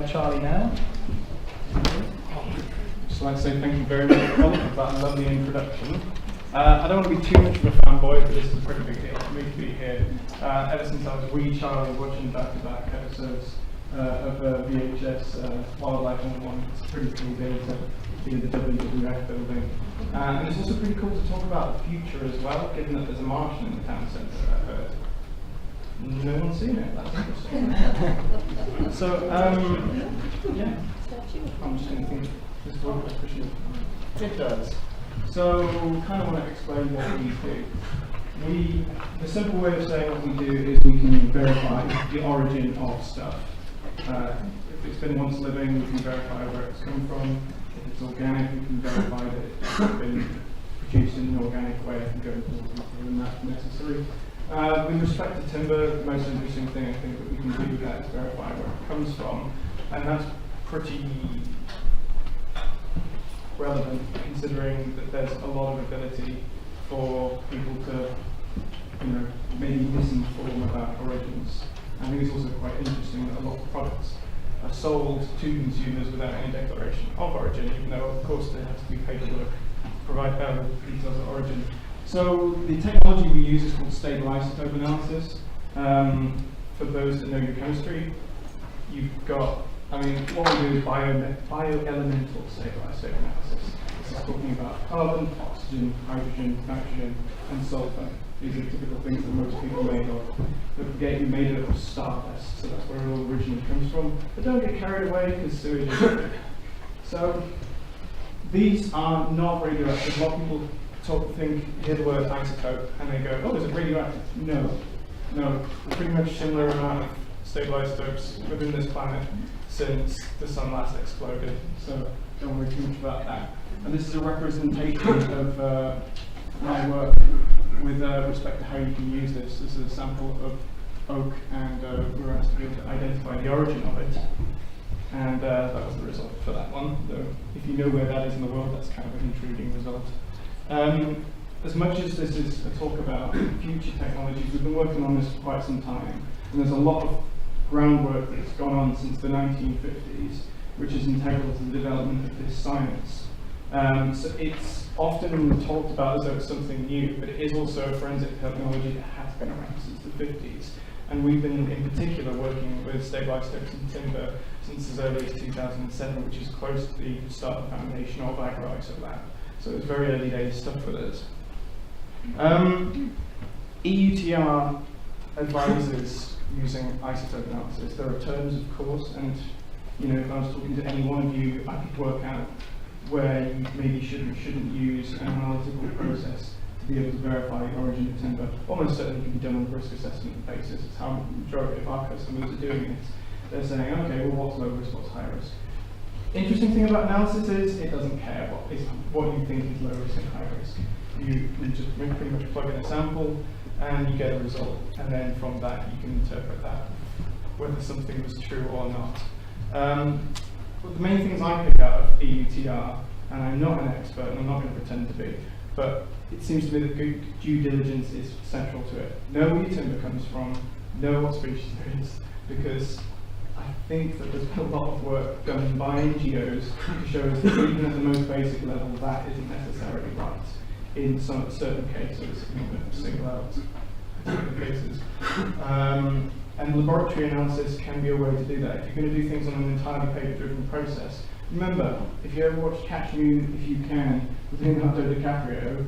Charlie now. Just like to say thank you very much, Colin, for that lovely introduction. I don't want to be too much of a fanboy, but this is a pretty big deal for me to be here. Ever since I was wee Charlie watching back-to-back episodes of VHS Wildlife 101, it's a pretty cool deal to be in the WWF building. And it's also pretty cool to talk about the future as well, given that there's a Martian in the town centre, I've heard. No one's seen it, that's interesting. So, yeah, I'm just going to think this is what it does. So, kind of want to explain what we do. The simple way of saying what we do is we can verify the origin of stuff. If it's been once living, we can verify where it's come from. If it's organic, we can verify that it's been produced in an organic way and go into more detail than that necessary. With respect to timber, the most interesting thing I think that we can do with that is verify where it comes from, and that's pretty relevant considering that there's a lot of ability for people to, maybe misinform about origins. I think it's also quite interesting that a lot of products are sold to consumers without any declaration of origin, even though of course there has to be paperwork to provide details of origin. So the technology we use is called stable isotope analysis. For those that know your chemistry, you've got, what we do is bioelemental stable isotope analysis. This is talking about carbon, oxygen, hydrogen, nitrogen, and sulfur. These are typical things that most people made of. Don't forget you made it of stardust, so that's where it all originally comes from. But don't get carried away because sewage is So these are not radioactive. A lot of people hear the word isotope and they go, oh, is it radioactive? No, pretty much similar amount of stable isotopes within this planet since the sun last exploded, so don't worry too much about that. And this is a representation of my work with respect to how you can use this. This is a sample of oak, and we were asked to be able to identify the origin of it. And that was the result for that one, though if you know where that is in the world, that's kind of an intriguing result. As much as this is a talk about future technologies, we've been working on this for quite some time, and there's a lot of groundwork that's gone on since the 1950s, which is integral to the development of this science. So it's often talked about as though it's something new, but it is also a forensic technology that has been around since the 50s. And we've been, in particular, working with stable isotopes in timber since as early as 2007, which is close to the start of the foundation of Agroisolab. So it's very early days stuff with us. EUTR advises using isotope analysis. There are terms, of course, and if I was talking to any one of you, I could work out where you maybe shouldn't use an analytical process to be able to verify the origin of timber. Almost certainly can be done on a risk assessment basis. It's how the majority of our customers are doing it. They're saying, okay, well, what's low risk, what's high risk? Interesting thing about analysis is it doesn't care what you think is low risk and high risk. You just pretty much plug in a sample and you get a result, and then from that you can interpret that, whether something was true or not. But the main things I pick out of EUTR, and I'm not an expert and I'm not going to pretend to be, but it seems to me that good due diligence is central to it. Know where your timber comes from, know what species it is, because I think that there's been a lot of work done by NGOs to show us that even at the most basic level, that isn't necessarily right in some certain cases, single out particular cases. And laboratory analysis can be a way to do that. If you're going to do things on an entirely paper-driven process, remember, if you ever watch Catch Me If You Can with Leonardo DiCaprio,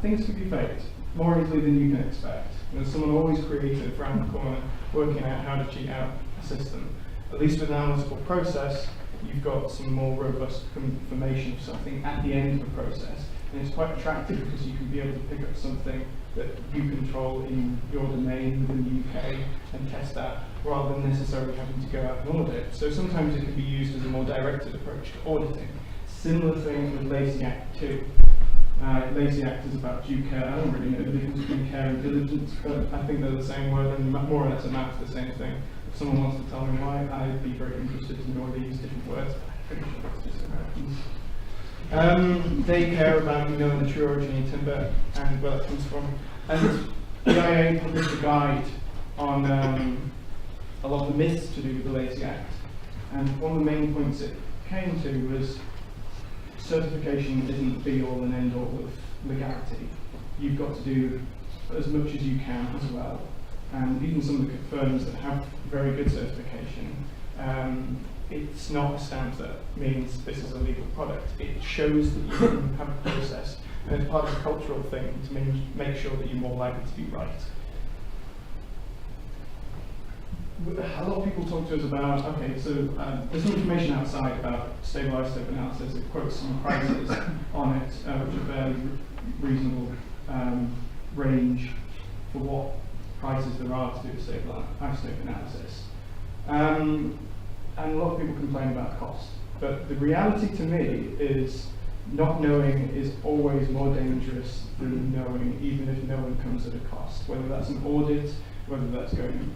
things can be faked more easily than you can expect. There's someone always creative around the corner working out how to cheat out a system. At least with an analytical process, you've got some more robust information of something at the end of the process. And it's quite attractive because you can be able to pick up something that you control in your domain within the UK and test that, rather than necessarily having to go out and audit. So sometimes it can be used as a more directed approach to auditing. Similar thing with Lacey Act 2. Lacey Act is about due care. I don't really know the difference between care and diligence, but I think they're the same word and more or less amount to the same thing. If someone wants to tell me why, I'd be very interested to know they use different words, but I'm pretty sure it's just Americans. They care about knowing the true origin of timber and where it comes from. And the IA published a guide on a lot of the myths to do with the Lacey Act. And one of the main points it came to was certification isn't be all and end all of legality. You've got to do as much as you can as well. And even some of the firms that have very good certification, it's not a stamp that means this is a legal product. It shows that you can have a process, and it's part of the cultural thing to make sure that you're more likely to be right. A lot of people talk to us about, okay, so there's some information outside about stable isotope analysis. It quotes some prices on it, which are fairly reasonable range for what prices there are to do a stable isotope analysis. And a lot of people complain about cost. But the reality to me is not knowing is always more dangerous than knowing, even if knowing comes at a cost. Whether that's an audit, whether that's going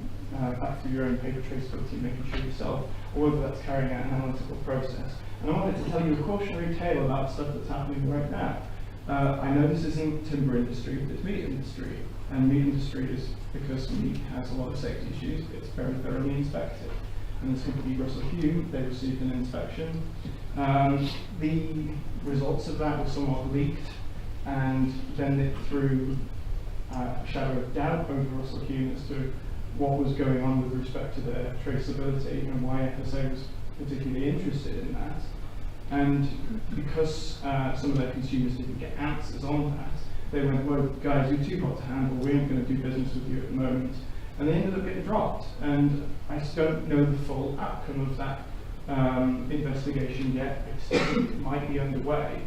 back through your own paper traceability, making sure yourself, or whether that's carrying out an analytical process. And I wanted to tell you a cautionary tale about stuff that's happening right now. I know this isn't timber industry, but it's meat industry. And meat industry is, because meat has a lot of safety issues, it's very thoroughly inspected. And this company, Russell Hume, they received an inspection. The results of that were somewhat leaked, and then it threw a shadow of doubt over Russell Hume as to what was going on with respect to their traceability and why FSA was particularly interested in that. And because some of their consumers didn't get answers on that, they went, well, guys, you're too hot to handle, we ain't going to do business with you at the moment. And they ended up getting dropped. And I just don't know the full outcome of that investigation yet. It might be underway.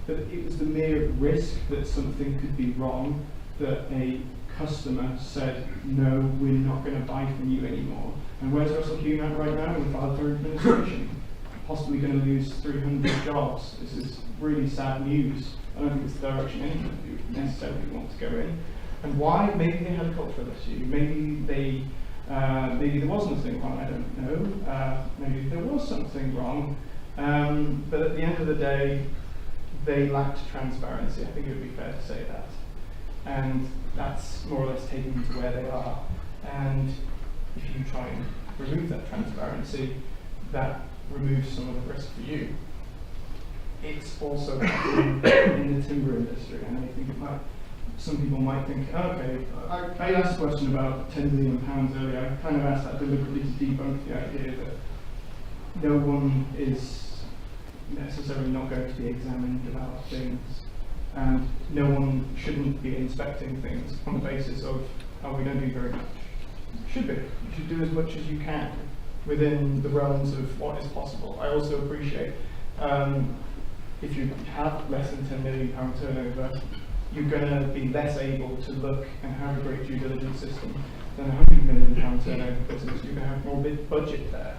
But it was the mere risk that something could be wrong that a customer said, no, we're not going to buy from you anymore. And where's Russell Hume at right now? With Wildfire Administration. Possibly going to lose 300 jobs. This is really sad news. I don't think it's the direction anyone would necessarily want to go in. And why? Maybe they had a cultural issue. Maybe there was nothing wrong. I don't know. Maybe there was something wrong. But at the end of the day, they lacked transparency. I think it would be fair to say that. And that's more or less taking them to where they are. And if you try and remove that transparency, that removes some of the risk for you. It's also in the timber industry. And I think some people might think, okay, I asked a question about £10 million earlier. I kind of asked that deliberately to debunk the idea that no one is necessarily not going to be examined about things. And no one shouldn't be inspecting things on the basis of, oh, we don't do very much. Should be. You should do as much as you can within the realms of what is possible. I also appreciate if you have less than £10 million turnover, you're going to be less able to look and have a great due diligence system than a £100 million turnover business. You're going to have more big budget there.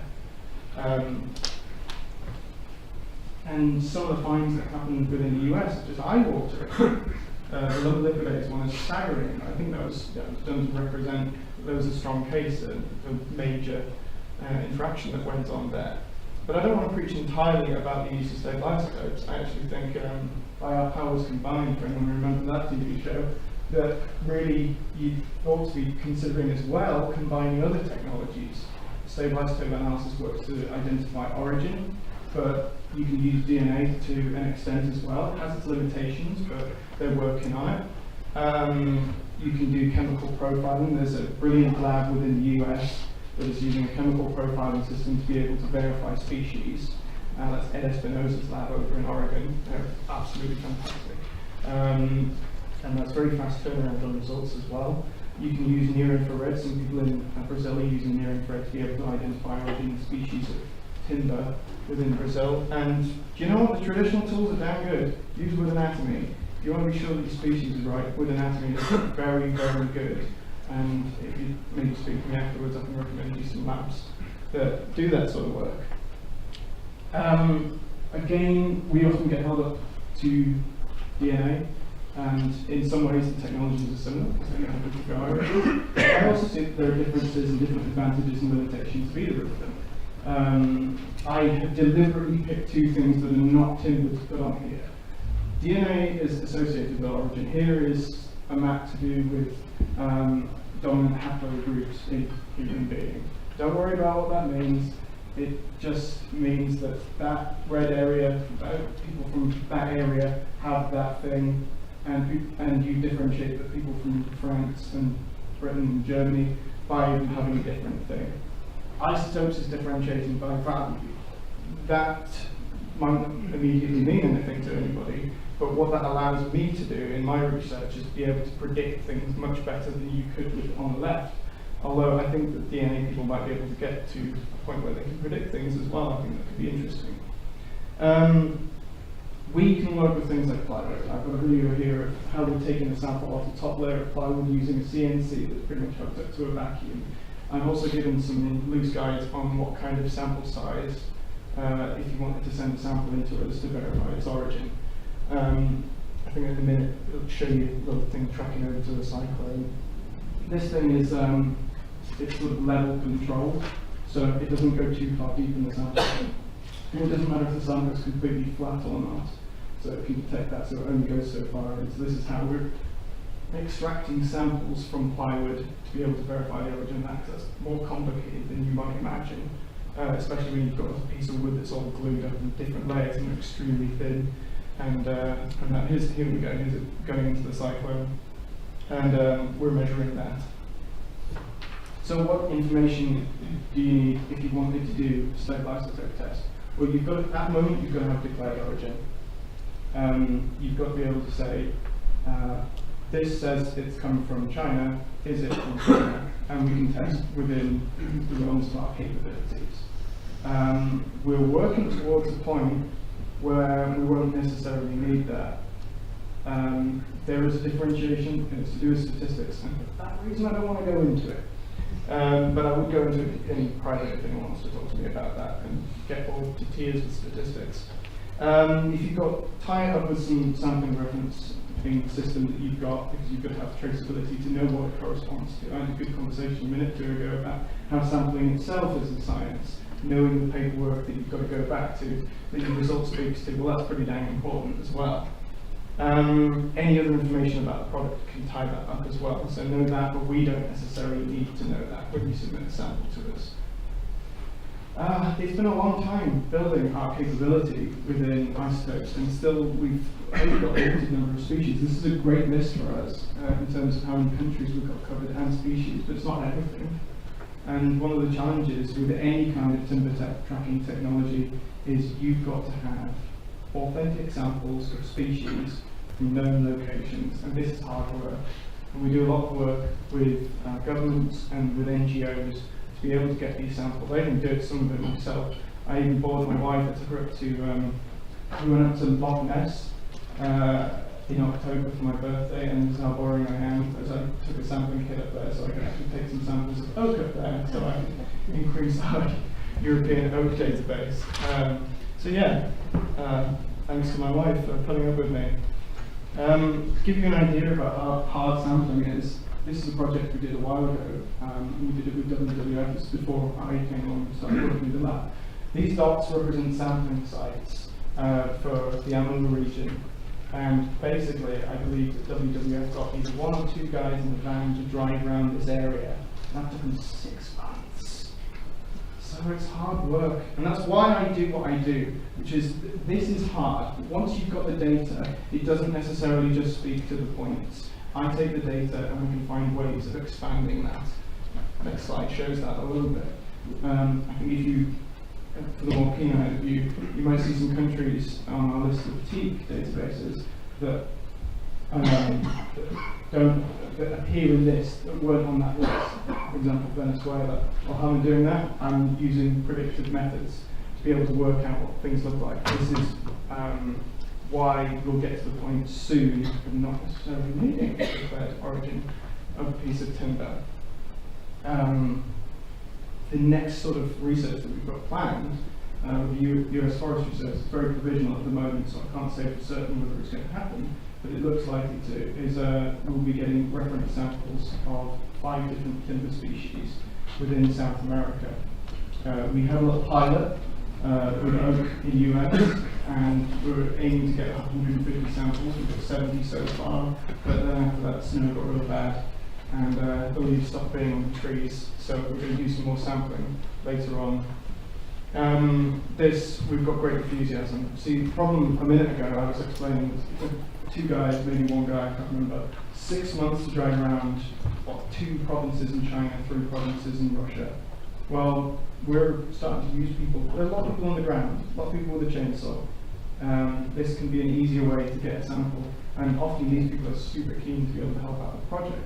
And some of the fines that happen within the US are just eye-watering. The lumber liquidators one is staggering. I think that was done to represent there was a strong case, a major infraction that went on there. But I don't want to preach entirely about the use of stable isotopes. I actually think by our powers combined, for anyone who remembers that TV show, that really you ought to be considering as well combining other technologies. Stable isotope analysis works to identify origin, but you can use DNA to an extent as well. It has its limitations, but they're working on it. You can do chemical profiling. There's a brilliant lab within the US that is using a chemical profiling system to be able to verify species. That's Ed Espinosa's lab over in Oregon. They're absolutely fantastic. And that's very fast turnaround on results as well. You can use near-infrared. Some people in Brazil are using near-infrared to be able to identify origin species of timber within Brazil. And do you know what? The traditional tools are damn good. Use wood anatomy. If you want to be sure that your species is right, wood anatomy is very, very good. And if you maybe speak to me afterwards, I can recommend you some labs that do that sort of work. Again, we often get held up to DNA, and in some ways the technologies are similar, because they have different variables. I also see that there are differences and different advantages and limitations of either of them. I have deliberately picked two things that are not timber to put on here. DNA is associated with origin. Here is a map to do with dominant haplogroups in human being. Don't worry about what that means. it just means that that red area, people from that area have that thing, and you differentiate the people from France and Britain and Germany by having a different thing. Isotopes is differentiating by value. That might not immediately mean anything to anybody, but what that allows me to do in my research is to be able to predict things much better than you could with on the left. Although I think that DNA people might be able to get to a point where they can predict things as well. I think that could be interesting. We can work with things like plywood. I've got a video here of how we're taking a sample off the top layer of plywood using a CNC that's pretty much hooked up to a vacuum. I'm also given some loose guides on what kind of sample size, if you wanted to send a sample into us to verify its origin. I think in a minute it'll show you a little thing tracking over to the cyclone. This thing is it's sort of level control, so it doesn't go too far deep in the sample. And it doesn't matter if the sample is completely flat or not, so it can detect that, so it only goes so far. And so this is how we're extracting samples from plywood to be able to verify the origin of that. That's more complicated than you might imagine, especially when you've got a piece of wood that's all glued up in different layers and extremely thin. And here we go, here's it going into the cyclone, and we're measuring that. So what information do you need if you wanted to do a stable isotope test? Well, you've got, at that moment, you've got to have declared origin. You've got to be able to say, this says it's come from China, is it from China? And we can test within the realms of our capabilities. We're working towards a point where we won't necessarily need that. There is a differentiation, and it's to do with statistics, and for that reason I don't want to go into it. But I would go into it in private if anyone wants to talk to me about that and get all to tears with statistics. If you've got, tie it up with some sampling reference system that you've got, because you've got to have traceability to know what it corresponds to. I had a good conversation a minute or two ago about how sampling itself is a science, knowing the paperwork that you've got to go back to, that your result speaks to. Well, that's pretty dang important as well. Any other information about the product can tie that up as well. So know that, but we don't necessarily need to know that when you submit a sample to us. It's been a long time building our capability within isotopes, and still we've only got a limited number of species. This is a great list for us in terms of how many countries we've got covered and species, but it's not everything. And one of the challenges with any kind of timber tracking technology is you've got to have authentic samples of species from known locations, and this is hard work. And we do a lot of work with governments and with NGOs to be able to get these samples. I even did some of it myself. I even bored my wife. I took her up to, we went up to Loch Ness in October for my birthday, and this is how boring I am, as I took a sampling kit up there so I could actually take some samples of oak up there, so I could increase our European oak database. So yeah, thanks to my wife for putting up with me. To give you an idea about how hard sampling is, this is a project we did a while ago. We did it with WWF. This is before I came along and started working with the lab. These dots represent sampling sites for the Amman region. And basically, I believe that WWF got either one or two guys in the van to drive around this area. And that took them 6 months. So it's hard work. And that's why I do what I do, which is, this is hard. But once you've got the data, it doesn't necessarily just speak to the points. I take the data and we can find ways of expanding that. Next slide shows that a little bit. I think if you, for the more keen-eyed of you, you might see some countries on our list of teak databases that that appear in this, that weren't on that list. For example, Venezuela. Well, how am I doing that? I'm using predictive methods to be able to work out what things look like. This is why we'll get to the point soon of not necessarily needing a declared origin of a piece of timber. The next sort of research that we've got planned with the US Forestry Service is very provisional at the moment, so I can't say for certain whether it's going to happen, but it looks likely to, is we'll be getting reference samples of 5 different timber species within South America. We have a little pilot with oak in the US, and we're aiming to get 150 samples. We've got 70 so far, but then after that snow got real bad, and the leaves stopped being on the trees, so we're going to do some more sampling later on We've got great enthusiasm. See, the problem a minute ago I was explaining was two guys, maybe one guy, I can't remember, 6 months to drag around 2 provinces in China, 3 provinces in Russia. Well, we're starting to use people. There are a lot of people on the ground, a lot of people with a chainsaw. This can be an easier way to get a sample, and often these people are super keen to be able to help out the project.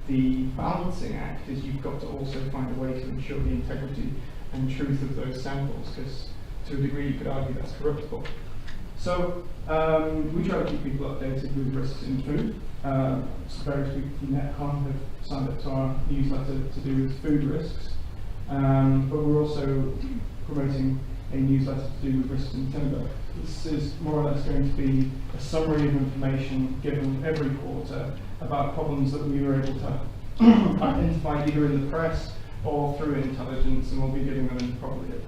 The balancing act is you've got to also find a way to ensure the integrity and truth of those samples, because to a degree you could argue that's corruptible. So we try to keep people updated with risks in food. Various people from Netcon have signed up to our newsletter to do with food risks, but we're also promoting a newsletter to do with risks in timber. This is more or less going to be a summary of information given every quarter about problems that we were able to identify either in the press or through intelligence, and we'll be giving them in probably a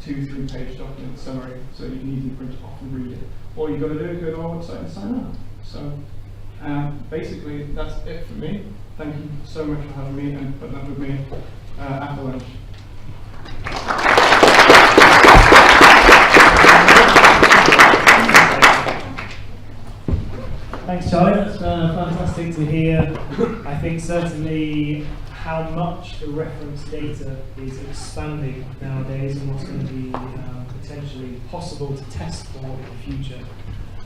2-3 page document summary, so you can easily print it off and read it. All you've got to do is go to our website and sign up. So basically that's it for me. Thank you so much for having me and putting up with me after lunch. Thanks, Charlie. That's fantastic to hear. I think certainly how much the reference data is expanding nowadays and what's going to be potentially possible to test for in the future,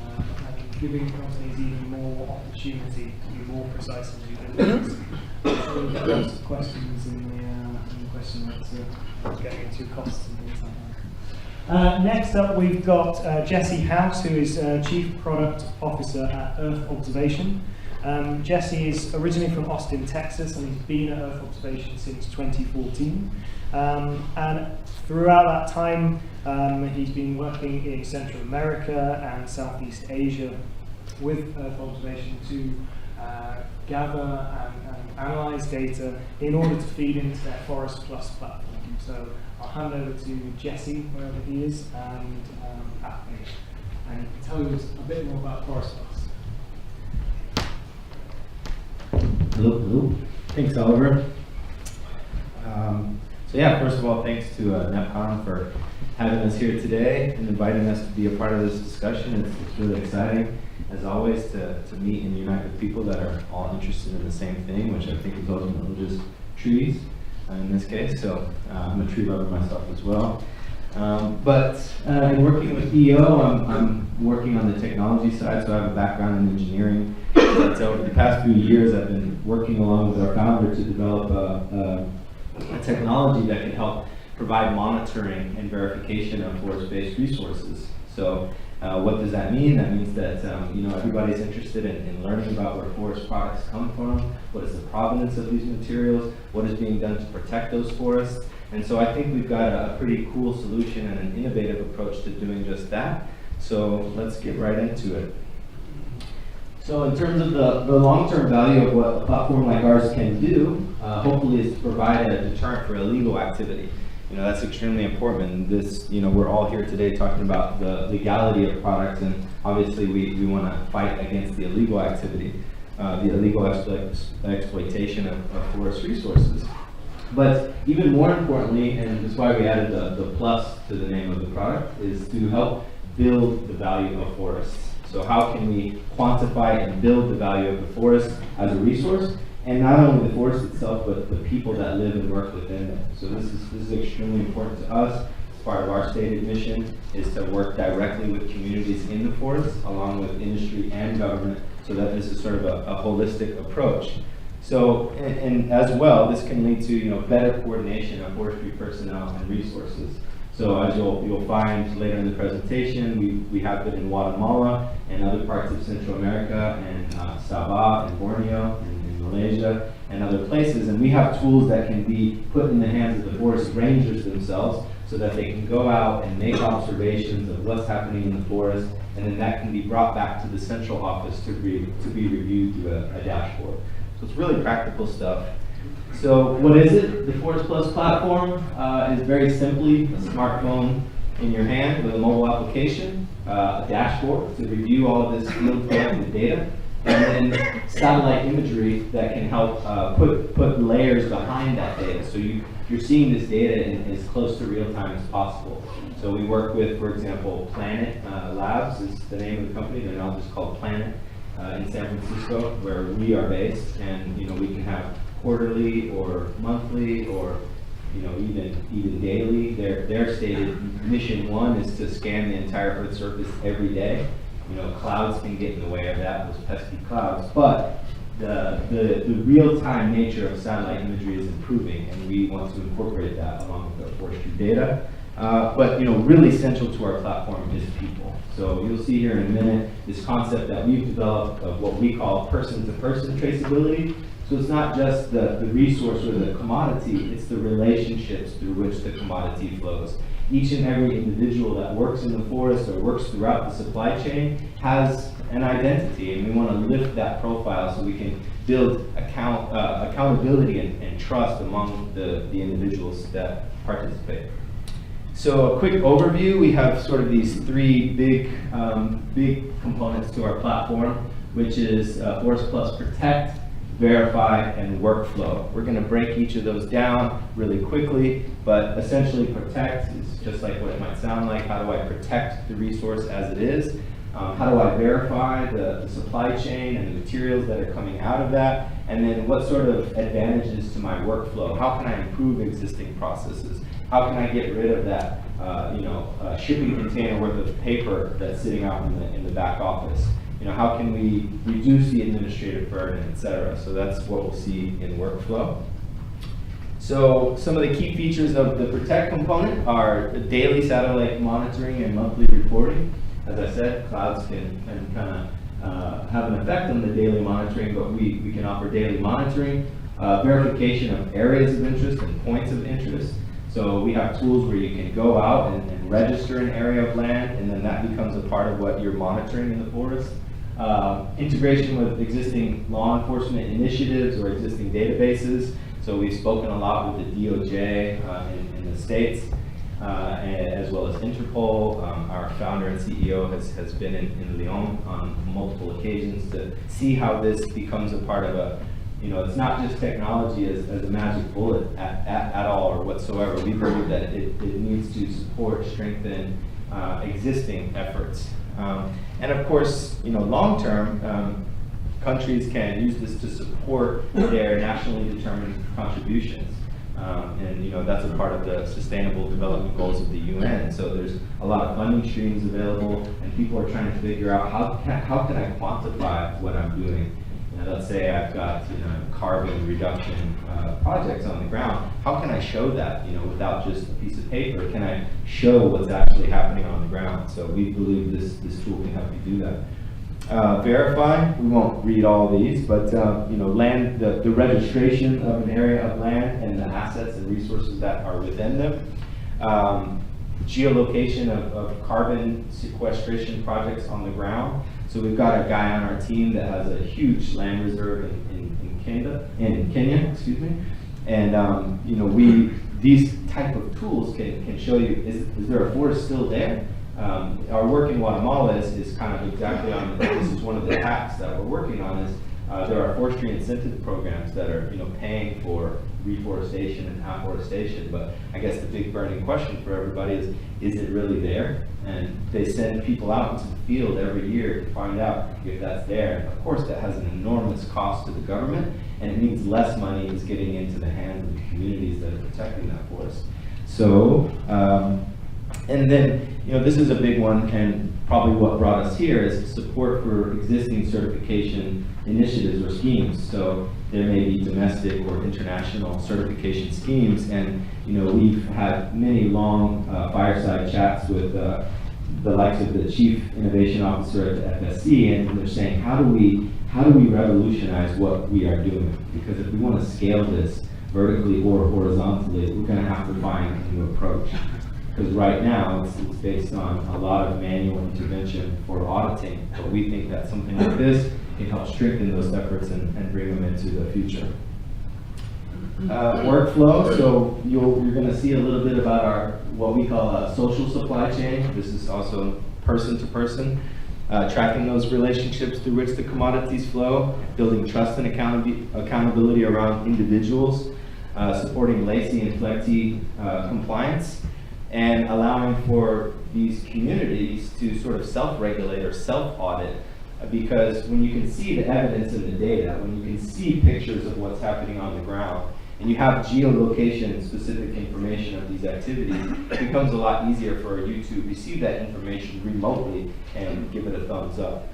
and giving companies even more opportunity to be more precise in due diligence. I'm sure we'll get lots of questions in the question that's getting into costs and things like that. Next up, we've got Jesse House, who is Chief Product Officer at Earth Observation. Jesse is originally from Austin, Texas, and he's been at Earth Observation since 2014. And throughout that time, he's been working in Central America and Southeast Asia with Earth Observation to gather and analyze data in order to feed into their Forest Plus platform. So I'll hand over to Jesse, wherever he is, and he can tell us a bit more about Forest Plus. Hello. Thanks, Oliver. So yeah, first of all, thanks to Netcon for having us here today and inviting us to be a part of this discussion. It's really exciting, as always, to meet and unite with people that are all interested in the same thing, which I think is ultimately just trees in this case. So I'm a tree lover myself as well. But in working with EO, I'm working on the technology side, so I have a background in engineering. But over the past few years, I've been working along with our founder to develop a technology that can help provide monitoring and verification of forest-based resources. So what does that mean? That means that everybody's interested in learning about where forest products come from, what is the provenance of these materials, what is being done to protect those forests. And so I think we've got a pretty cool solution and an innovative approach to doing just that. So let's get right into it. So in terms of the long-term value of what a platform like ours can do, hopefully is to provide a deterrent for illegal activity. That's extremely important. And this, we're all here today talking about the legality of products, and obviously we want to fight against the illegal activity, the illegal exploitation of forest resources. But even more importantly, and that's why we added the plus to the name of the product, is to help build the value of forests. So how can we quantify and build the value of the forest as a resource, and not only the forest itself, but the people that live and work within it. So this is extremely important to us. As part of our stated mission is to work directly with communities in the forest, along with industry and government, so that this is sort of a holistic approach. So, and as well, this can lead to better coordination of forestry personnel and resources. So as you'll find later in the presentation, we have been in Guatemala and other parts of Central America, and Sabah and Borneo and Malaysia and other places, and we have tools that can be put in the hands of the forest rangers themselves, so that they can go out and make observations of what's happening in the forest, and then that can be brought back to the central office to be reviewed through a dashboard. So it's really practical stuff. So what is it? The Forest Plus platform is very simply a smartphone in your hand with a mobile application, a dashboard to review all of this field collected data, and then satellite imagery that can help put layers behind that data. So you're seeing this data in as close to real time as possible. So we work with, for example, Planet Labs is the name of the company. They're now just called Planet in San Francisco, where we are based, and we can have quarterly or monthly or even daily. Their stated mission one is to scan the entire Earth's surface every day. Clouds can get in the way of that, those pesky clouds, but the real-time nature of satellite imagery is improving, and we want to incorporate that along with our forestry data. But really central to our platform is people. So you'll see here in a minute this concept that we've developed of what we call person-to-person traceability. So it's not just the resource or the commodity, it's the relationships through which the commodity flows. Each and every individual that works in the forest or works throughout the supply chain has an identity, and we want to lift that profile so we can build accountability and trust among the individuals that participate. So a quick overview, we have sort of these three big components to our platform, which is Forest Plus Protect, Verify, and Workflow. We're going to break each of those down really quickly, but essentially protect is just like what it might sound like. How do I protect the resource as it is? How do I verify the supply chain and the materials that are coming out of that? And then what sort of advantages to my workflow? How can I improve existing processes? How can I get rid of that shipping container worth of paper that's sitting out in the back office? How can we reduce the administrative burden, et cetera? So that's what we'll see in workflow. So some of the key features of the Protect component are daily satellite monitoring and monthly reporting. As I said, clouds can kind of have an effect on the daily monitoring, but we can offer daily monitoring, verification of areas of interest and points of interest. So we have tools where you can go out and register an area of land, and then that becomes a part of what you're monitoring in the forest. Integration with existing law enforcement initiatives or existing databases. So we've spoken a lot with the DOJ in the States, as well as Interpol. Our founder and CEO has been in Lyon on multiple occasions to see how this becomes a part of it's not just technology as a magic bullet at all or whatsoever. We believe that it needs to support, strengthen existing efforts. And of course, long term, countries can use this to support their nationally determined contributions. And that's a part of the Sustainable Development Goals of the UN. So there's a lot of funding streams available, and people are trying to figure out how can I quantify what I'm doing. Let's say I've got carbon reduction projects on the ground. How can I show that without just a piece of paper? Can I show what's actually happening on the ground? So we believe this tool can help you do that. Verify. We won't read all these, but land the registration of an area of land and the assets and resources that are within them. Geolocation of carbon sequestration projects on the ground. So we've got a guy on our team that has a huge land reserve in Kenya, excuse me. And these type of tools can show you, is there a forest still there? Our work in Guatemala is kind of exactly on this. Is one of the hacks that we're working on is there are forestry incentive programs that are paying for reforestation and afforestation, but I guess the big burning question for everybody is it really there? And they send people out into the field every year to find out if that's there. Of course, that has an enormous cost to the government, and it means less money is getting into the hands of the communities that are protecting that forest. So, and then, this is a big one, and probably what brought us here is support for existing certification initiatives or schemes. So there may be domestic or international certification schemes, and we've had many long fireside chats with the likes of the Chief Innovation Officer at the FSC, and they're saying, how do we revolutionize what we are doing? Because if we want to scale this vertically or horizontally, we're going to have to find a new approach. Because right now, it's based on a lot of manual intervention for auditing, but we think that something like this can help strengthen those efforts and bring them into the future. Workflow, so you're going to see a little bit about our, what we call a social supply chain. This is also person to person, tracking those relationships through which the commodities flow, building trust and accountability around individuals. supporting LACI and FLECTI compliance, and allowing for these communities to sort of self-regulate or self-audit, because when you can see the evidence in the data, when you can see pictures of what's happening on the ground, and you have geolocation-specific information of these activities, it becomes a lot easier for you to receive that information remotely and give it a thumbs up.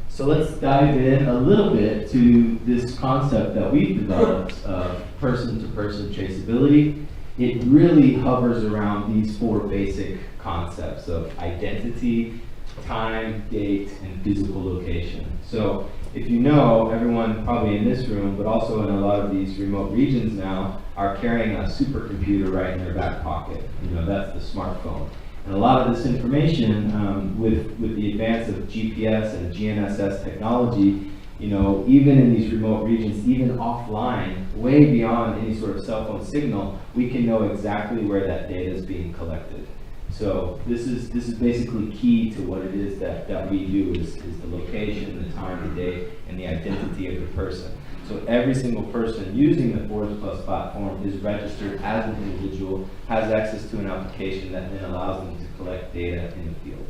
So let's dive in a little bit to this concept that we've developed of person-to-person traceability. It really hovers around these 4 basic concepts of identity, time, date, and physical location. So if you know, everyone probably in this room, but also in a lot of these remote regions now, are carrying a supercomputer right in their back pocket. You know, that's the smartphone. And a lot of this information, with the advance of GPS and GNSS technology, you know, even in these remote regions, even offline, way beyond any sort of cell phone signal, we can know exactly where that data is being collected. So this is basically key to what it is that we do is the location, the time, the date, and the identity of the person. So every single person using the Forest Plus platform is registered as an individual, has access to an application that then allows them to collect data in the field.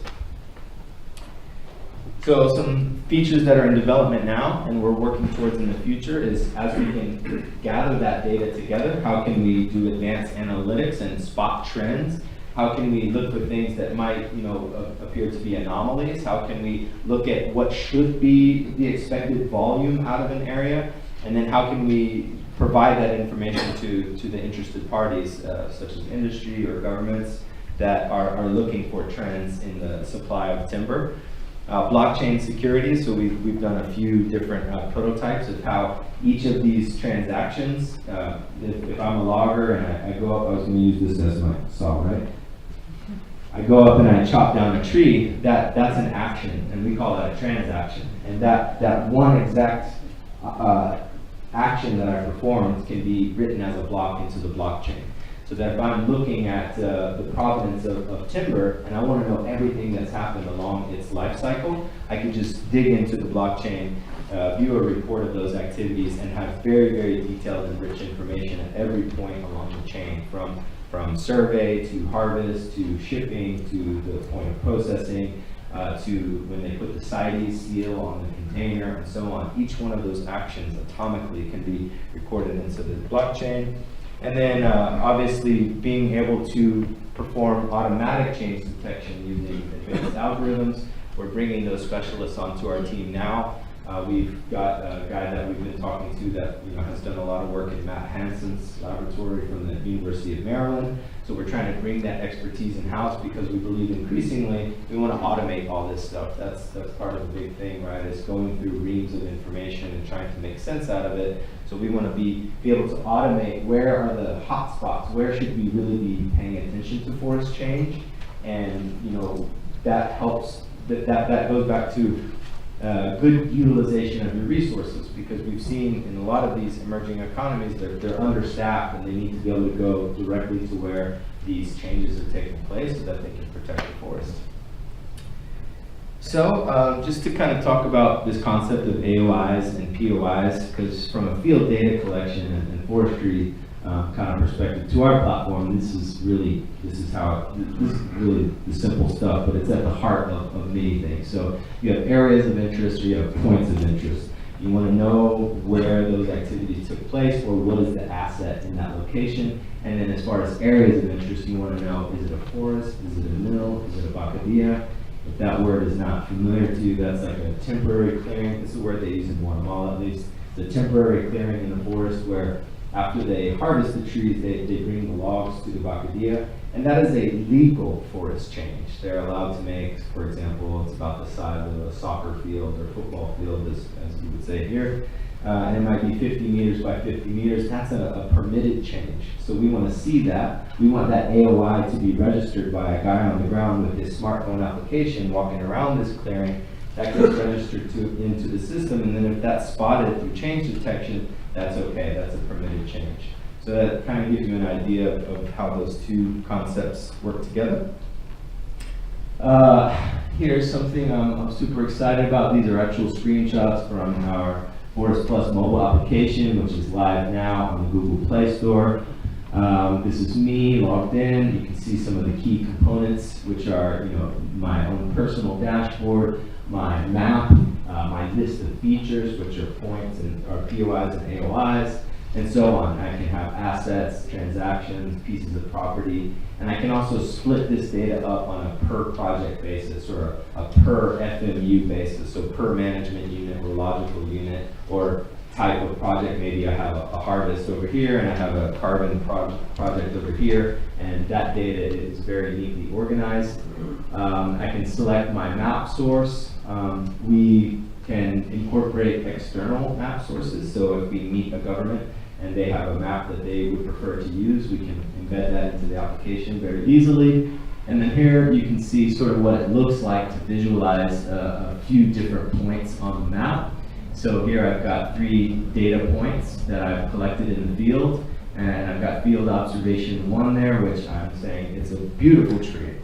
So some features that are in development now and we're working towards in the future is, as we can gather that data together, how can we do advanced analytics and spot trends? How can we look for things that might, you know, appear to be anomalies? How can we look at what should be the expected volume out of an area? And then how can we provide that information to the interested parties, such as industry or governments that are looking for trends in the supply of timber? Blockchain security, so we've done a few different prototypes of how each of these transactions, if I'm a logger and I go up, I was going to use this as my saw, right? I go up and I chop down a tree, that's an action, and we call that a transaction. And that one exact action that I performed can be written as a block into the blockchain. So that if I'm looking at the provenance of timber and I want to know everything that's happened along its life cycle, I can just dig into the blockchain, view a report of those activities, and have very, very detailed and rich information at every point along the chain, from survey to harvest to shipping to the point of processing, to when they put the CITES seal on the container and so on. Each one of those actions atomically can be recorded into the blockchain. And then obviously being able to perform automatic change detection using advanced algorithms. We're bringing those specialists onto our team now. We've got a guy that we've been talking to that has done a lot of work in Matt Hansen's laboratory from the University of Maryland. So we're trying to bring that expertise in-house because we believe increasingly we want to automate all this stuff. That's part of the big thing, right? Is going through reams of information and trying to make sense out of it. So we want to be able to automate where are the hot spots, where should we really be paying attention to forest change, and that helps. That goes back to good utilization of your resources, because we've seen in a lot of these emerging economies that they're understaffed and they need to be able to go directly to where these changes are taking place so that they can protect the forest. So just to kind of talk about this concept of AOIs and POIs, because from a field data collection and forestry kind of perspective to our platform, this is really the simple stuff, but it's at the heart of many things. So you have areas of interest or you have points of interest. You want to know where those activities took place or what is the asset in that location. And then as far as areas of interest, you want to know, is it a forest, is it a mill, is it a bacadilla? If that word is not familiar to you, that's like a temporary clearing. It's a word they use in Guatemala at least. It's a temporary clearing in the forest where after they harvest the trees, they bring the logs to the bacadilla, and that is a legal forest change. They're allowed to make, for example, it's about the size of a soccer field or football field, as you would say here, and it might be 50 meters by 50 meters. That's a permitted change. So we want to see that. We want that AOI to be registered by a guy on the ground with his smartphone application walking around this clearing. That gets registered into the system, and then if that's spotted through change detection, that's okay, that's a permitted change. So that kind of gives you an idea of how those two concepts work together. Here's something I'm super excited about. These are actual screenshots from our Forest Plus mobile application, which is live now on the Google Play Store. This is me logged in. You can see some of the key components, which are, my own personal dashboard, my map, my list of features, which are points and or POIs and AOIs, and so on. I can have assets, transactions, pieces of property, and I can also split this data up on a per project basis or a per FMU basis, so per management unit or logical unit or type of project. Maybe I have a harvest over here and I have a carbon project over here, and that data is very neatly organized. I can select my map source. We can incorporate external map sources, so if we meet a government and they have a map that they would prefer to use, we can embed that into the application very easily. And then here you can see sort of what it looks like to visualize a few different points on the map. So here I've got 3 data points that I've collected in the field, and I've got field observation 1 there, which I'm saying is a beautiful tree.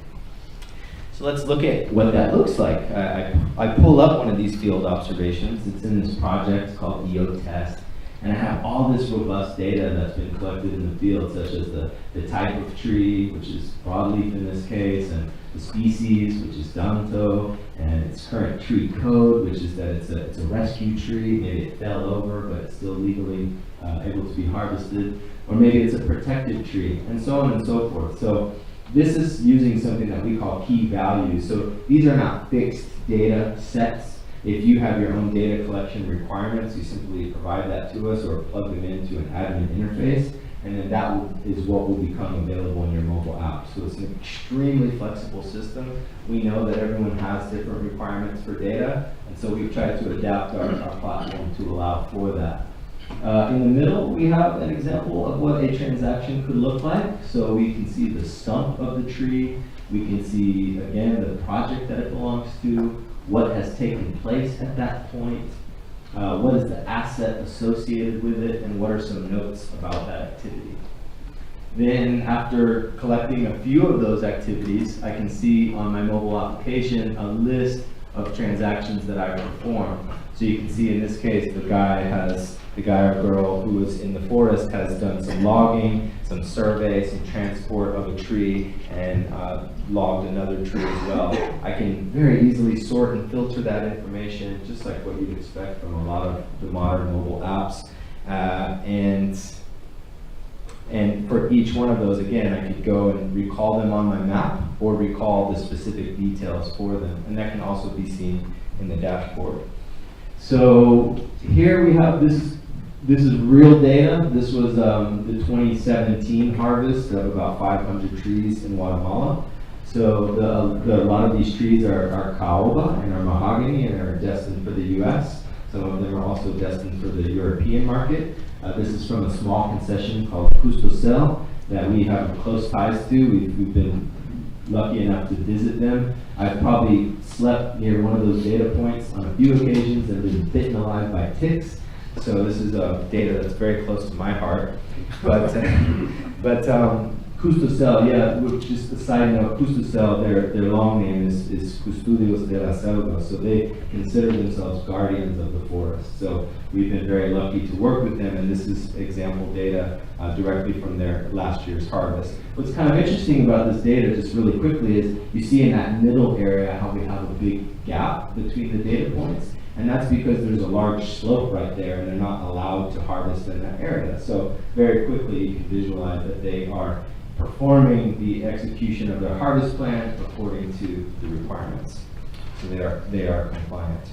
So let's look at what that looks like. I pull up one of these field observations. It's in this project called EOTest, and I have all this robust data that's been collected in the field, such as the type of tree, which is broadleaf in this case, and the species, which is Danto, and its current tree code, which is that it's a rescue tree. Maybe it fell over, but it's still legally able to be harvested, or maybe it's a protected tree, and so on and so forth. So this is using something that we call key values. So these are not fixed data sets. If you have your own data collection requirements, you simply provide that to us or plug them into an admin interface, and then that is what will become available in your mobile app. So it's an extremely flexible system. We know that everyone has different requirements for data, and so we've tried to adapt our platform to allow for that. In the middle, we have an example of what a transaction could look like. So we can see the stump of the tree. We can see, again, the project that it belongs to, what has taken place at that point, what is the asset associated with it, and what are some notes about that activity. Then after collecting a few of those activities, I can see on my mobile application a list of transactions that I performed. So you can see in this case, the guy or girl who was in the forest has done some logging, some survey, some transport of a tree, and logged another tree as well. I can very easily sort and filter that information, just like what you'd expect from a lot of the modern mobile apps. And for each one of those, again, I could go and recall them on my map or recall the specific details for them. And that can also be seen in the dashboard. So here we have this is real data. This was the 2017 harvest of about 500 trees in Guatemala. So a lot of these trees are caoba and are mahogany and are destined for the US. Some of them are also destined for the European market. This is from a small concession called Custosel that we have close ties to. We've been lucky enough to visit them. I've probably slept near one of those data points on a few occasions and been bitten alive by ticks. So this is data that's very close to my heart. But Custosel, yeah, just a side note, Custosel, their long name is Custodios de la Selva, so they consider themselves guardians of the forest. So we've been very lucky to work with them, and this is example data directly from their last year's harvest. What's kind of interesting about this data, just really quickly, is you see in that middle area how we have a big gap between the data points. And that's because there's a large slope right there, and they're not allowed to harvest in that area. So very quickly you can visualize that they are performing the execution of their harvest plan according to the requirements. So they are compliant.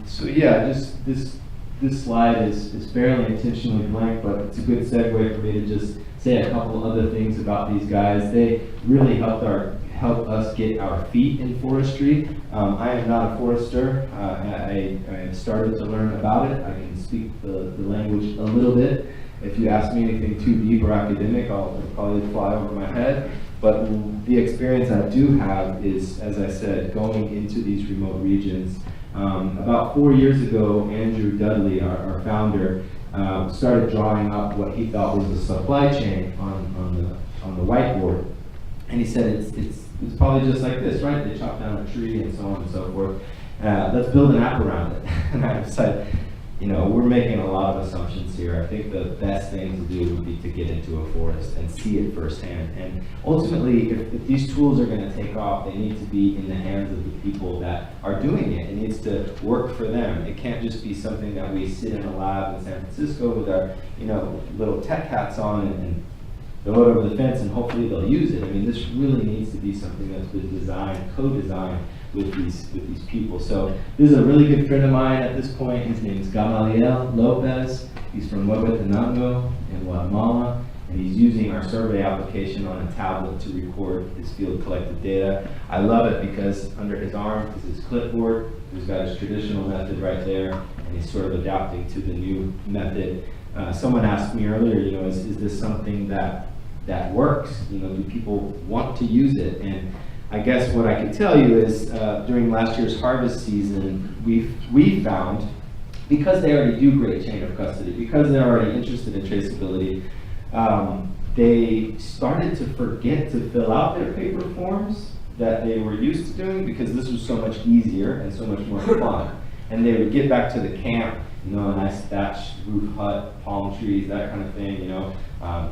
So yeah, just this slide is fairly intentionally blank, but it's a good segue for me to just say a couple other things about these guys. They really help us get our feet in forestry. I am not a forester. I started to learn about it. I can speak the language a little bit. If you ask me anything too deep or academic, I'll probably fly over my head. But the experience I do have is, as I said, going into these remote regions. About 4 years ago, Andrew Dudley, our founder, started drawing up what he thought was the supply chain on the whiteboard. And he said it's probably just like this, right? They chop down a tree and so on and so forth. let's build an app around it. And I decided, you know, we're making a lot of assumptions here. I think the best thing to do would be to get into a forest and see it firsthand. And ultimately, if these tools are going to take off, they need to be in the hands of the people that are doing it. It needs to work for them. It can't just be something that we sit in a lab in San Francisco with our, you know, little tech hats on and throw it over the fence and hopefully they'll use it. I mean, this really needs to be something that's been designed, co-designed with these people. So this is a really good friend of mine at this point. His name is Gamaliel Lopez. He's from Huehuetenango in Guatemala, and he's using our survey application on a tablet to record his field collected data. I love it because under his arm is his clipboard. He's got his traditional method right there, and he's sort of adapting to the new method. Someone asked me earlier, you know, is this something that works? You know, do people want to use it? And I guess what I can tell you is during last year's harvest season, we found, because they already do great chain of custody, because they're already interested in traceability, they started to forget to fill out their paper forms that they were used to doing because this was so much easier and so much more fun. And they would get back to the camp, you know, a nice thatched roof hut, palm trees, that kind of thing, you know,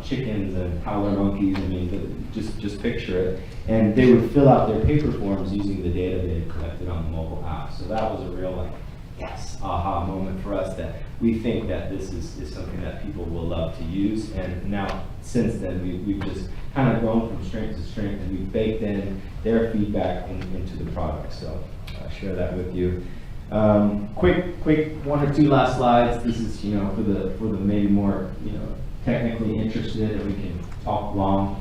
chickens and howler monkeys. I mean, just picture it. And they would fill out their paper forms using the data they had collected on the mobile app. So that was a real, like, yes, aha moment for us, that we think that this is something that people will love to use. And now, since then, we've just kind of grown from strength to strength, and we've baked in their feedback into the product. So I'll share that with you. Quick one or two last slides. This is, you know, for the maybe more, you know, technically interested, and we can talk long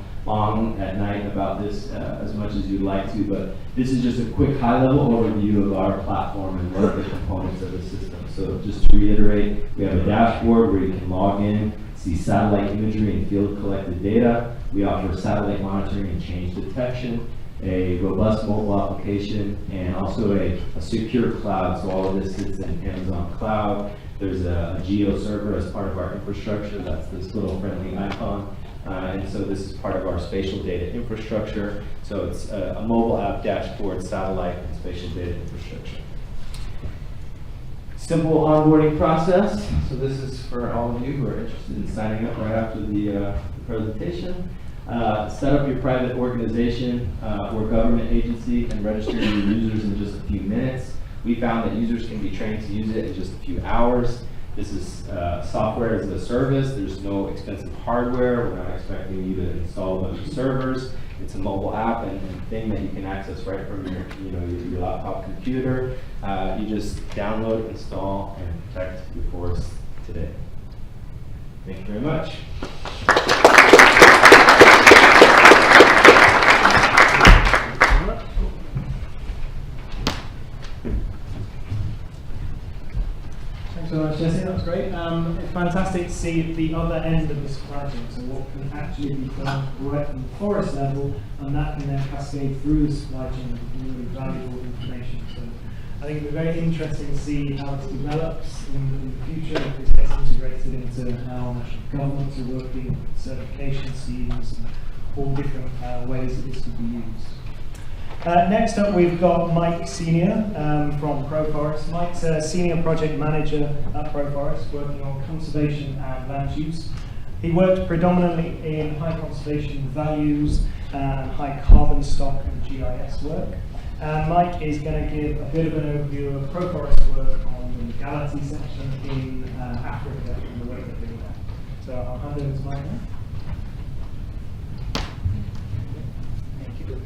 at night about this as much as you'd like to, but this is just a quick high-level overview of our platform and what are the components of the system. So just to reiterate, we have a dashboard where you can log in, see satellite imagery and field collected data. We offer satellite monitoring and change detection, a robust mobile application, and also a secure cloud. So all of this sits in Amazon Cloud. There's a geo server as part of our infrastructure. That's this little friendly icon. And so this is part of our spatial data infrastructure. So it's a mobile app, dashboard, satellite, and spatial data infrastructure. Simple onboarding process. So this is for all of you who are interested in signing up right after the presentation. Set up your private organization or government agency and register your users in just a few minutes. We found that users can be trained to use it in just a few hours. This is software as a service. There's no expensive hardware. We're not expecting you to install a bunch of servers. It's a mobile app and thing that you can access right from your laptop computer. You just download, install, and protect your forest today. Thank you very much. Thanks so much, Jesse. That was great. It's fantastic to see the other end of the supply chain, so what can actually be done right from the forest level, and that can then cascade through the supply chain with really valuable information. So I think it'll be very interesting to see how this develops in the future, if this gets integrated into how national governments are working, certification schemes, and all different ways that this could be used. Next up, we've got Mike Senior from Proforest. Mike's a senior project manager at Proforest, working on conservation and land use. He worked predominantly in high conservation values and high carbon stock and GIS work. Mike is going to give a bit of an overview of Proforest work on the legality section in Africa and the way that they do that. So I'll hand over to Mike now. Thank you.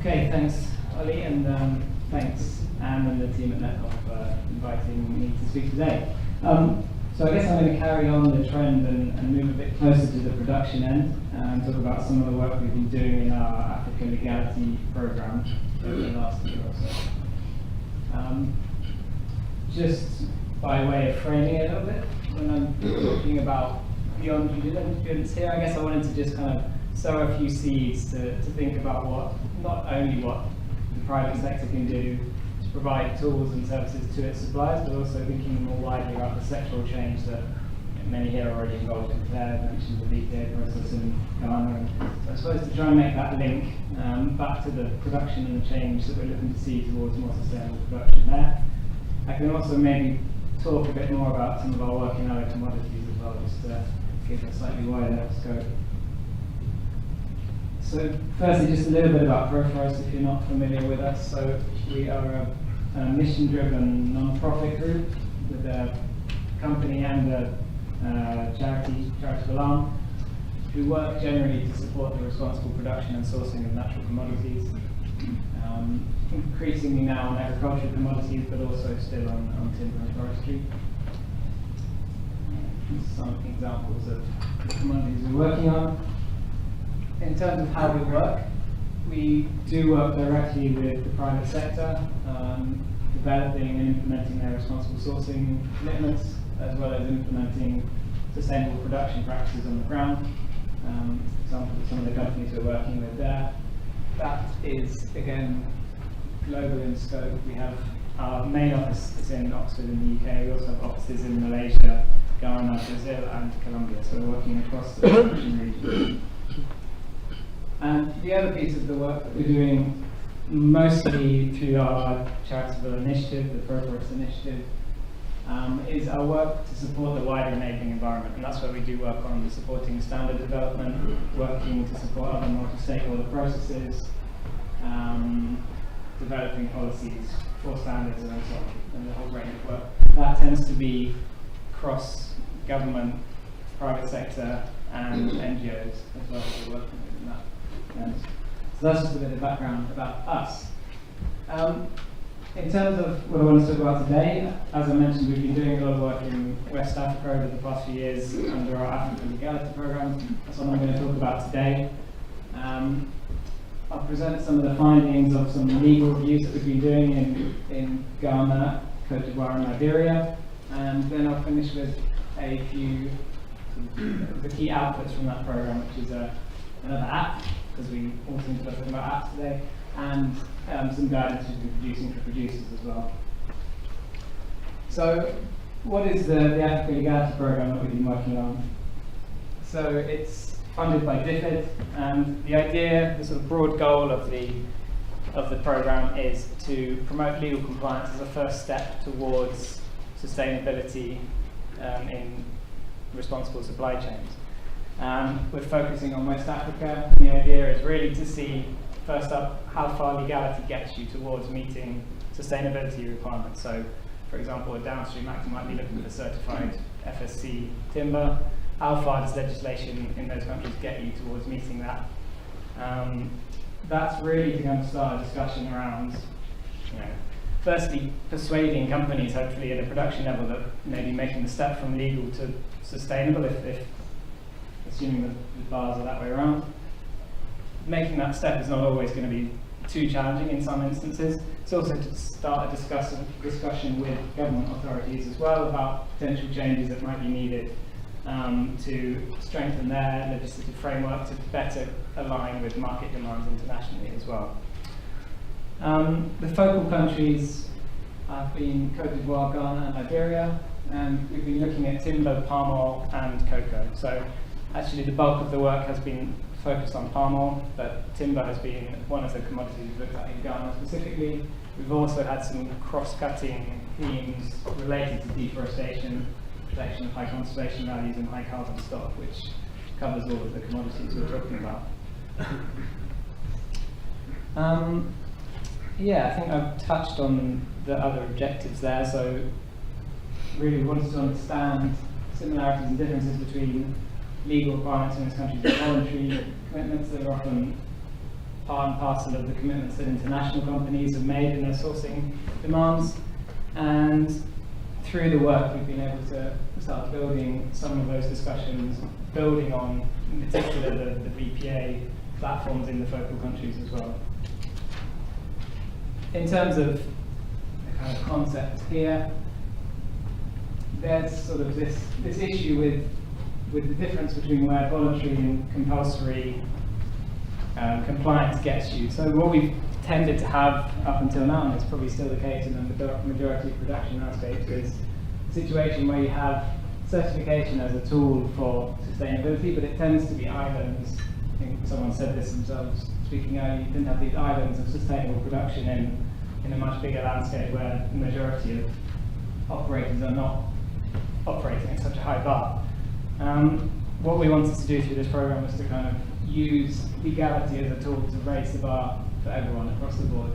Okay, thanks Ollie, and thanks Anne and the team at NetCom for inviting me to speak today. So I guess I'm going to carry on the trend and move a bit closer to the production end and talk about some of the work we've been doing in our Africa Legality programme over the last year or so. Just by way of framing it a little bit, when I'm talking about beyond due diligence here, I guess I wanted to just kind of sow a few seeds to think about not only what the private sector can do to provide tools and services to its suppliers, but also thinking more widely about the sectoral change that many here are already involved in there. I mentioned the VPA process in Ghana. So I suppose to try and make that link back to the production and the change that we're looking to see towards more sustainable production there. I can also maybe talk a bit more about some of our work in other commodities as well, just to give a slightly wider scope. So firstly, just a little bit about Proforest if you're not familiar with us. So we are a mission-driven non-profit group with a company and a charitable arm who work generally to support the responsible production and sourcing of natural commodities. Increasingly now on agricultural commodities, but also still on timber and forestry. Some examples of the commodities we're working on. In terms of how we work, we do work directly with the private sector, developing and implementing their responsible sourcing commitments, as well as implementing sustainable production practices on the ground. Examples of some of the companies we're working with there. That is, again, global in scope. We have our main office is in Oxford in the UK. We also have offices in Malaysia, Ghana, Brazil, and Colombia. So we're working across the region. And the other piece of the work that we're doing, mostly through our charitable initiative, the Proforest initiative, is our work to support the wider enabling environment. And that's where we do work on supporting standard development, working to support other multi-stakeholder processes, developing policies for standards and so on, and the whole range of work. That tends to be cross-government, private sector, and NGOs as well as we're working with in that. So that's just a bit of background about us. In terms of what I want to talk about today, as I mentioned, we've been doing a lot of work in West Africa over the past few years under our African Legality Programme. That's what I'm going to talk about today. I'll present some of the findings of some legal reviews that we've been doing in Ghana, Cote d'Ivoire and Liberia, and then I'll finish with a few of the key outputs from that programme, which is another app, because we also need to talk about apps today, and some guidance we've been producing for producers as well. So, what is the African Legality Programme that we've been working on? So, it's funded by DFID, and the idea, the sort of broad goal of the programme is to promote legal compliance as a first step towards sustainability in responsible supply chains. We're focusing on West Africa. The idea is really to see, first up, how far legality gets you towards meeting sustainability requirements. So, for example, a downstream actor might be looking for certified FSC timber. How far does legislation in those countries get you towards meeting that? That's really going to start a discussion around, firstly, persuading companies, hopefully at a production level, that maybe making the step from legal to sustainable, if assuming the bars are that way around. Making that step is not always going to be too challenging in some instances. It's also to start a discussion with government authorities as well about potential changes that might be needed to strengthen their legislative framework to better align with market demands internationally as well. The focal countries have been Cote d'Ivoire, Ghana, and Liberia, and we've been looking at timber, palm oil, and cocoa. So actually the bulk of the work has been focused on palm oil, but timber has been one of the commodities we've looked at in Ghana specifically. We've also had some cross-cutting themes related to deforestation, protection of high conservation values and high carbon stock, which covers all of the commodities we're talking about. I think I've touched on the other objectives there, so really wanted to understand similarities and differences between legal requirements in this country and voluntary commitments that are often part and parcel of the commitments that international companies have made in their sourcing demands. And through the work, we've been able to start building some of those discussions, building on, in particular, the VPA platforms in the focal countries as well. In terms of the kind of concept here, there's sort of this issue with the difference between where voluntary and compulsory compliance gets you. So what we've tended to have up until now, and it's probably still the case in the majority of production landscapes, is a situation where you have certification as a tool for sustainability, but it tends to be islands. I think someone said this themselves speaking earlier, you tend to have these islands of sustainable production in a much bigger landscape where the majority of operators are not operating at such a high bar. What we wanted to do through this program was to kind of use legality as a tool to raise the bar for everyone across the board.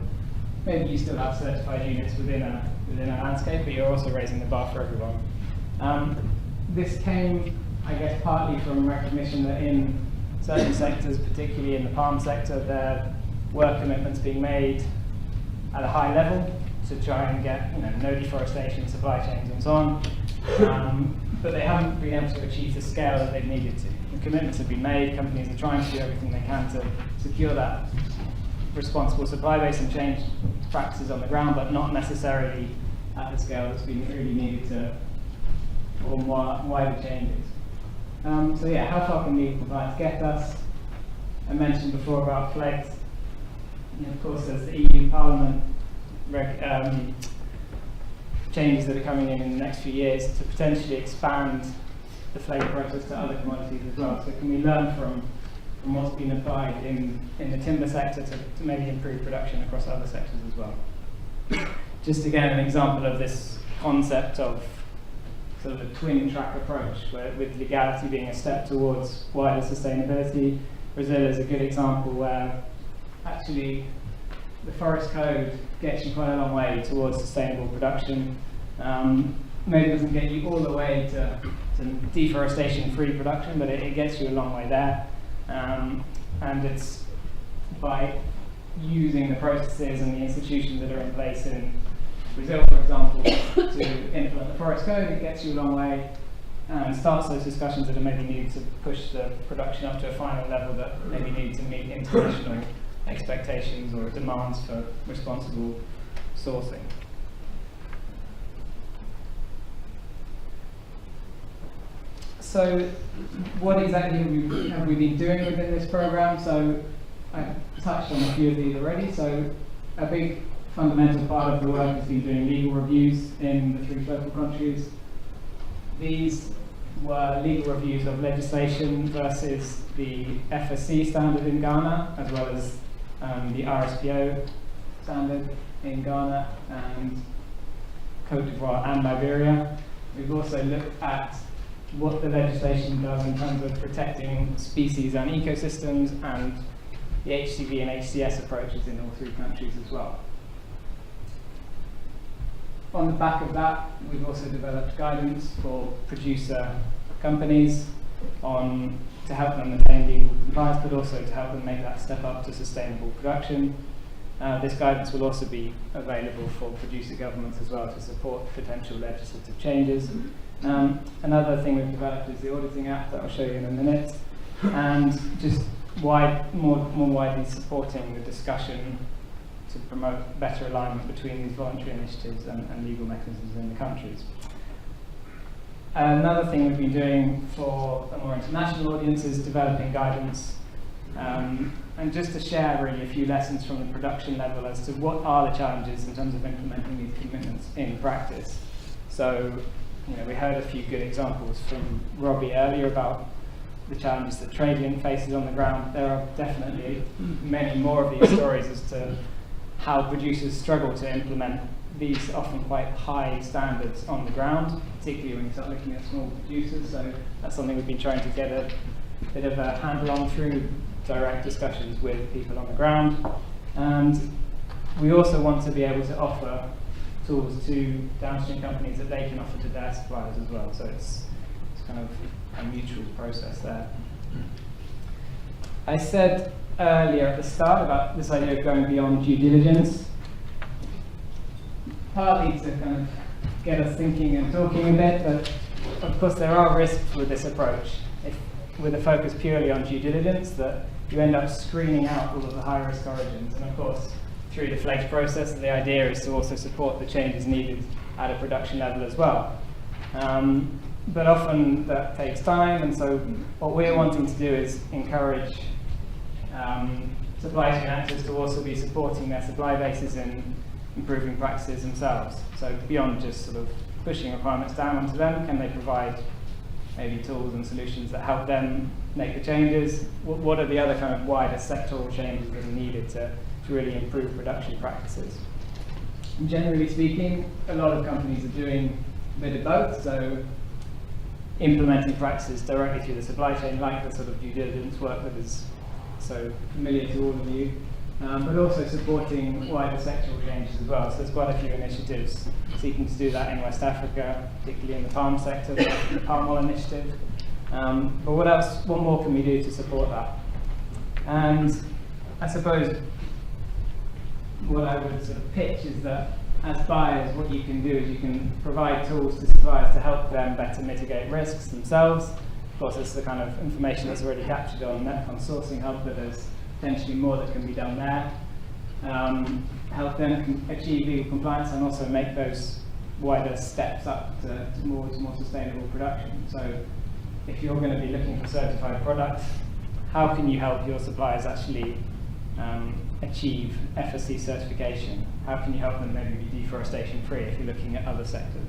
Maybe you still have certified units within a landscape, but you're also raising the bar for everyone. This came, I guess, partly from recognition that in certain sectors, particularly in the palm sector, there were commitments being made at a high level to try and get no deforestation, supply chains and so on. But they haven't been able to achieve the scale that they've needed to. The commitments have been made, companies are trying to do everything they can to secure that responsible supply base and change practices on the ground, but not necessarily at the scale that's been really needed to form wider changes. So yeah, how far can legal compliance get us? I mentioned before about flags. Of course, there's the EU Parliament changes that are coming in the next few years to potentially expand the flag process to other commodities as well. So can we learn from what's been applied in the timber sector to maybe improve production across other sectors as well? Just again, an example of this concept of sort of a twin track approach, where with legality being a step towards wider sustainability. Brazil is a good example where actually the forest code gets you quite a long way towards sustainable production. Maybe it doesn't get you all the way to deforestation-free production, but it gets you a long way there. And it's by using the processes and the institutions that are in place in Brazil, for example, to implement the forest code, it gets you a long way and starts those discussions that are maybe needed to push the production up to a final level that maybe need to meet international expectations or demands for responsible sourcing. So what exactly have we been doing within this program? So I touched on a few of these already. So a big fundamental part of the work has been doing legal reviews in the 3 focal countries. These were legal reviews of legislation versus the FSC standard in Ghana, as well as the RSPO standard in Ghana and Cote d'Ivoire and Liberia. We've also looked at what the legislation does in terms of protecting species and ecosystems, and the HCV and HCS approaches in all 3 countries as well. On the back of that, we've also developed guidance for producer companies to help them attain legal compliance, but also to help them make that step up to sustainable production. This guidance will also be available for producer governments as well to support potential legislative changes. Another thing we've developed is the Auditing Act that I'll show you in a minute, and just more widely supporting the discussion to promote better alignment between these voluntary initiatives and legal mechanisms in the countries. Another thing we've been doing for a more international audience is developing guidance, and just to share really a few lessons from the production level as to what are the challenges in terms of implementing these commitments in practice. So, we heard a few good examples from Robbie earlier about the challenges that TradeLink faces on the ground. There are definitely many more of these stories as to how producers struggle to implement these often quite high standards on the ground, particularly when you start looking at small producers. So that's something we've been trying to get a bit of a handle on through direct discussions with people on the ground. And we also want to be able to offer tools to downstream companies that they can offer to their suppliers as well. So it's kind of a mutual process there. I said earlier at the start about this idea of going beyond due diligence, partly to kind of get us thinking and talking a bit, but of course there are risks with this approach. If with a focus purely on due diligence, that you end up screening out all of the high-risk origins. And of course, through the FLEGS process, the idea is to also support the changes needed at a production level as well. But often that takes time, and so what we're wanting to do is encourage supply chain actors to also be supporting their supply bases in improving practices themselves. So beyond just sort of pushing requirements down onto them, can they provide maybe tools and solutions that help them make the changes? What are the other kind of wider sectoral changes that are needed to really improve production practices? And generally speaking, a lot of companies are doing a bit of both, so implementing practices directly through the supply chain, like the sort of due diligence work that is so familiar to all of you, but also supporting wider sectoral changes as well. So there's quite a few initiatives seeking to do that in West Africa, particularly in the palm sector, the Palm Oil Initiative. But what more can we do to support that? And I suppose what I would sort of pitch is that as buyers, what you can do is you can provide tools to suppliers to help them better mitigate risks themselves. Of course, this is the kind of information that's already captured on Sourcing Hub, but there's potentially more that can be done there. Help them achieve legal compliance and also make those wider steps up towards more sustainable production. So if you're going to be looking for certified products, how can you help your suppliers actually achieve FSC certification? How can you help them maybe be deforestation free if you're looking at other sectors?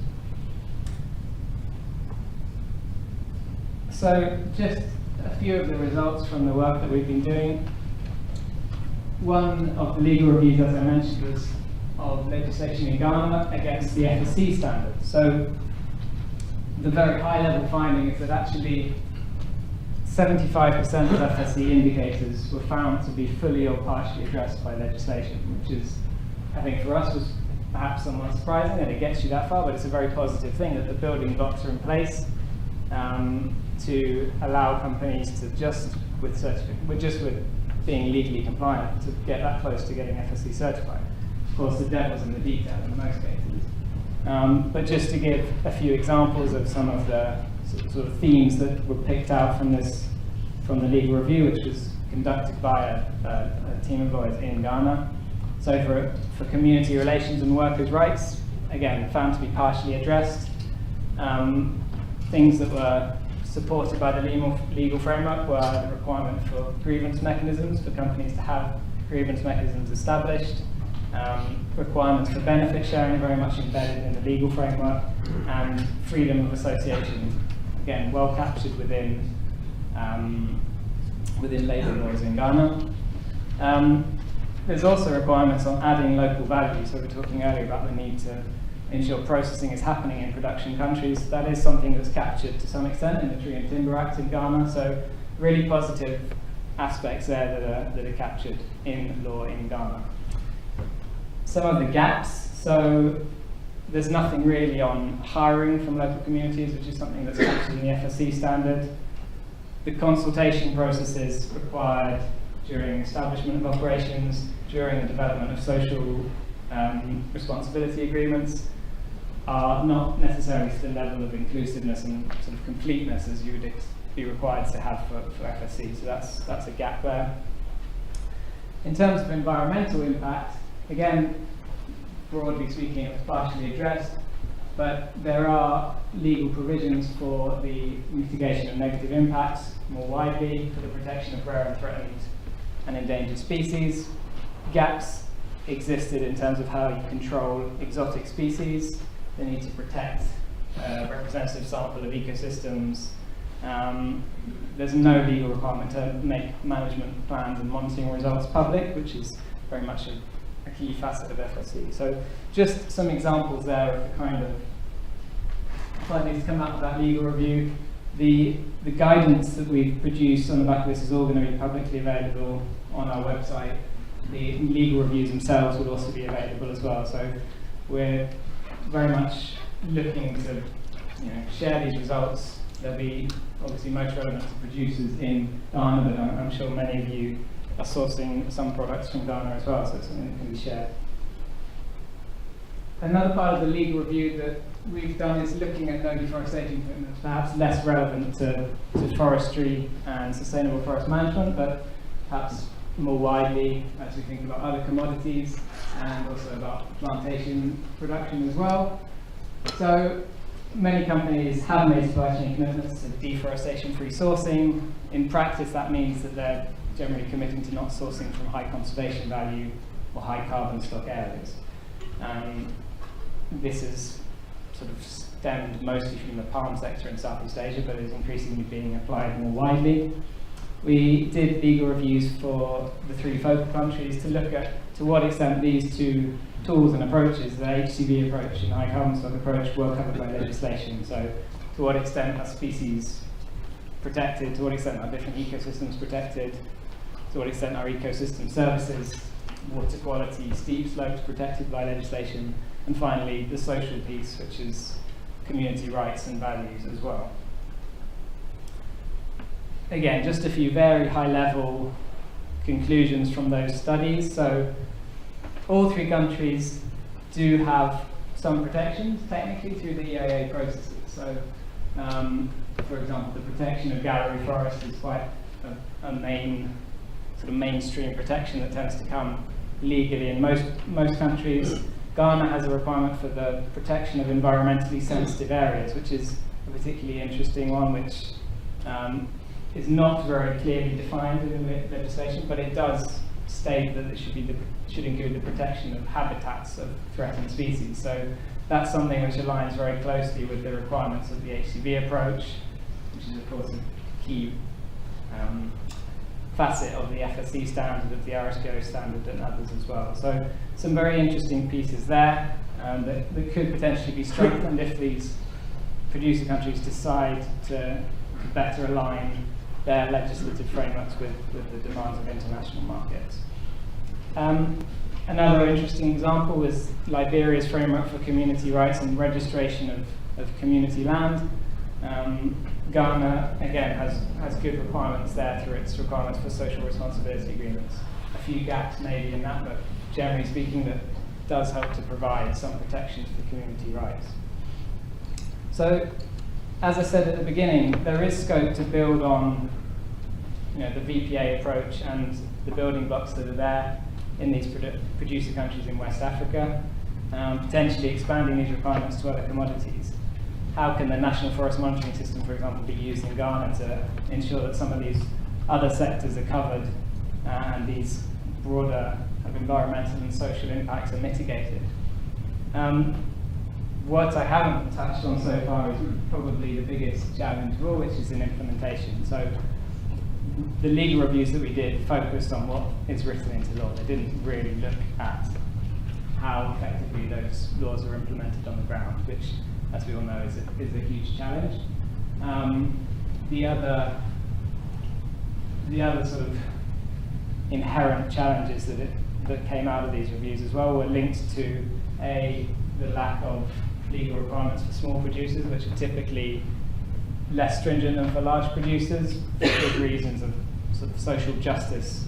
So just a few of the results from the work that we've been doing. One of the legal reviews, as I mentioned, was of legislation in Ghana against the FSC standards. So the very high level finding is that actually 75% of FSC indicators were found to be fully or partially addressed by legislation, which is, I think for us, was perhaps somewhat surprising that it gets you that far, but it's a very positive thing that the building blocks are in place to allow companies to just with being legally compliant to get that close to getting FSC certified. Of course, the devil's in the detail in most cases. But just to give a few examples of some of the sort of themes that were picked out from the legal review, which was conducted by a team of lawyers in Ghana. So for community relations and workers' rights, again, found to be partially addressed. Things that were supported by the legal framework were the requirement for grievance mechanisms, for companies to have grievance mechanisms established, requirements for benefit sharing very much embedded in the legal framework, and freedom of association, again, well captured within labour laws in Ghana. There's also requirements on adding local value. So we were talking earlier about the need to ensure processing is happening in production countries. That is something that's captured to some extent in the Tree and Timber Act in Ghana. So really positive aspects there that are captured in law in Ghana. Some of the gaps. So there's nothing really on hiring from local communities, which is something that's captured in the FSC standard. The consultation processes required during establishment of operations, during the development of social responsibility agreements, are not necessarily to the level of inclusiveness and sort of completeness as you would be required to have for FSC. So that's a gap there. In terms of environmental impact, again, broadly speaking, it was partially addressed, but there are legal provisions for the mitigation of negative impacts more widely, for the protection of rare and threatened and endangered species. Gaps existed in terms of how you control exotic species, the need to protect a representative sample of ecosystems. There's no legal requirement to make management plans and monitoring results public, which is very much a key facet of FSC. So just some examples there of the kind of findings come out of that legal review. The guidance that we've produced on the back of this is all going to be publicly available on our website. The legal reviews themselves will also be available as well. So we're very much looking to share these results. They'll be obviously most relevant to producers in Ghana, but I'm sure many of you are sourcing some products from Ghana as well, so it's something that can be shared. Another part of the legal review that we've done is looking at no deforestation commitments, perhaps less relevant to forestry and sustainable forest management, but perhaps more widely as we think about other commodities and also about plantation production as well. So many companies have made supply chain commitments to deforestation-free sourcing. In practice, that means that they're generally committing to not sourcing from high conservation value or high carbon stock areas. This is sort of stemmed mostly from the palm sector in Southeast Asia, but is increasingly being applied more widely. We did legal reviews for the 3 focal countries to look at to what extent these 2 tools and approaches, the HCV approach and the high carbon stock approach, were covered by legislation. So to what extent are species protected, to what extent are different ecosystems protected, to what extent are ecosystem services, water quality, steep slopes protected by legislation, and finally the social piece, which is community rights and values as well. Again, just a few very high-level conclusions from those studies. So all 3 countries do have some protections, technically, through the EIA processes. So, for example, the protection of gallery forest is quite a main, sort of mainstream protection that tends to come legally in most countries. Ghana has a requirement for the protection of environmentally sensitive areas, which is a particularly interesting one, which is not very clearly defined in the legislation, but it does state that it should include the protection of habitats of threatened species. So that's something which aligns very closely with the requirements of the HCV approach, which is of course a key facet of the FSC standard, of the RSPO standard, and others as well. So some very interesting pieces there that could potentially be strengthened if these producer countries decide to better align their legislative frameworks with the demands of international markets. Another interesting example is Liberia's framework for community rights and registration of community land. Ghana, again, has good requirements there through its requirements for social responsibility agreements. A few gaps maybe in that, but generally speaking, that does help to provide some protections for community rights. So, as I said at the beginning, there is scope to build on the VPA approach and the building blocks that are there in these producer countries in West Africa, potentially expanding these requirements to other commodities. How can the National Forest Monitoring System, for example, be used in Ghana to ensure that some of these other sectors are covered and these broader environmental and social impacts are mitigated? What I haven't touched on so far is probably the biggest challenge of all, which is in implementation. So the legal reviews that we did focused on what is written into law. They didn't really look at how effectively those laws are implemented on the ground, which, as we all know, is a huge challenge. The other sort of inherent challenges that came out of these reviews as well were linked to the lack of legal requirements for small producers, which are typically less stringent than for large producers for good reasons of sort of social justice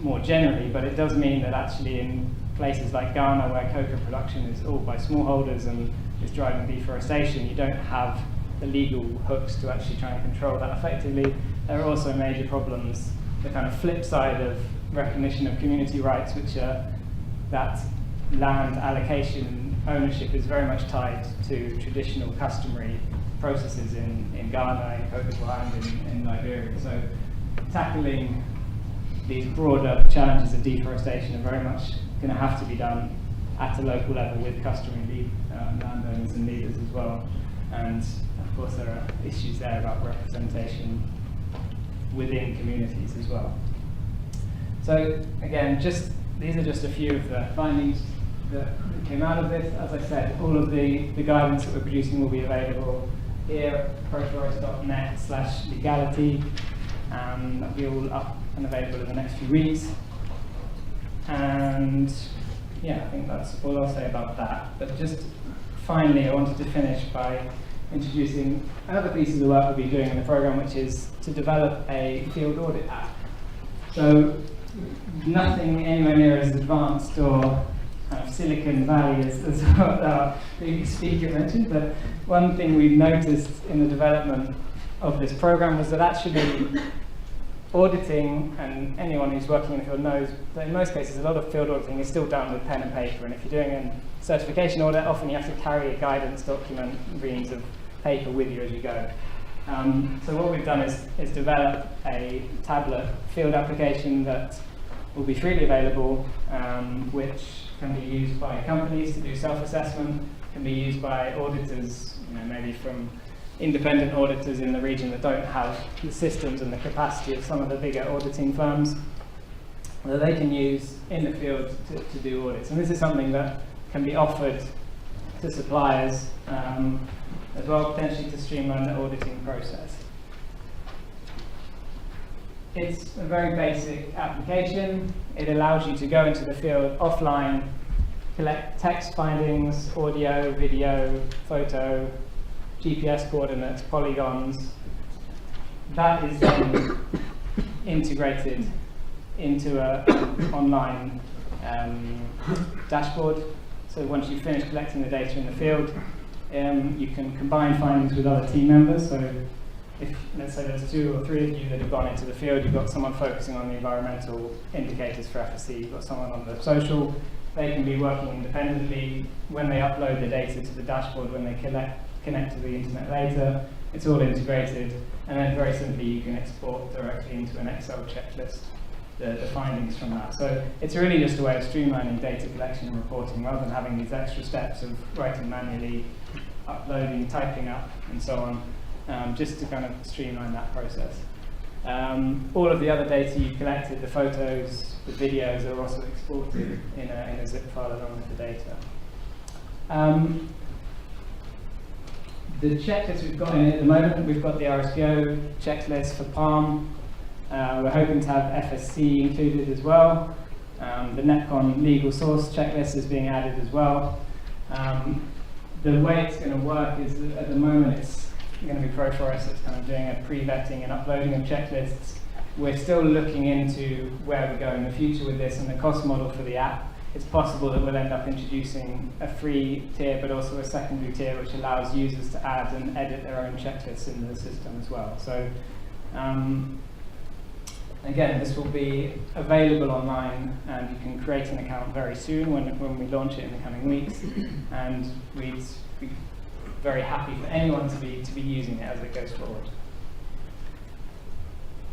more generally, but it does mean that actually in places like Ghana, where cocoa production is all by smallholders and is driving deforestation, you don't have the legal hooks to actually try and control that effectively. There are also major problems, the kind of flip side of recognition of community rights, which are that land allocation ownership is very much tied to traditional customary processes in Ghana, in Côte d'Ivoire, and in Liberia. So tackling these broader challenges of deforestation are very much going to have to be done at a local level with customary landowners and leaders as well. And of course there are issues there about representation within communities as well. So again, these are just a few of the findings that came out of this. As I said, all of the guidance that we're producing will be available here at proforest.net/legality, and that'll be all up and available in the next few weeks. And yeah, I think that's all I'll say about that. But just finally, I wanted to finish by introducing another piece of the work we'll be doing in the program, which is to develop a field audit app. So nothing anywhere near as advanced or kind of Silicon Valley as what our previous speaker mentioned, but one thing we've noticed in the development of this program was that actually auditing, and anyone who's working in the field knows that in most cases a lot of field auditing is still done with pen and paper, and if you're doing a certification audit, often you have to carry a guidance document, reams of paper with you as you go. So what we've done is develop a tablet field application that will be freely available, which can be used by companies to do self-assessment, can be used by auditors, maybe from independent auditors in the region that don't have the systems and the capacity of some of the bigger auditing firms, that they can use in the field to do audits. And this is something that can be offered to suppliers as well, potentially to streamline the auditing process. It's a very basic application. It allows you to go into the field offline, collect text findings, audio, video, photo, GPS coordinates, polygons. That is then integrated into an online dashboard. So once you've finished collecting the data in the field, you can combine findings with other team members. So if, let's say, there's 2 or 3 of you that have gone into the field, you've got someone focusing on the environmental indicators for FSC, you've got someone on the social, they can be working independently. When they upload the data to the dashboard, when they connect to the internet later, it's all integrated, and then very simply you can export directly into an Excel checklist the findings from that. So it's really just a way of streamlining data collection and reporting rather than having these extra steps of writing manually, uploading, typing up, and so on, just to kind of streamline that process. All of the other data you collected, the photos, the videos, are also exported in a zip file along with the data. The checklist we've got in at the moment, we've got the RSPO checklist for Palm. We're hoping to have FSC included as well. The NetCon legal source checklist is being added as well. The way it's going to work is that at the moment it's going to be Proforest that's kind of doing a pre-vetting and uploading of checklists. We're still looking into where we go in the future with this and the cost model for the app. It's possible that we'll end up introducing a free tier but also a secondary tier which allows users to add and edit their own checklists in the system as well. So again, this will be available online and you can create an account very soon when we launch it in the coming weeks, and we'd be very happy for anyone to be using it as it goes forward.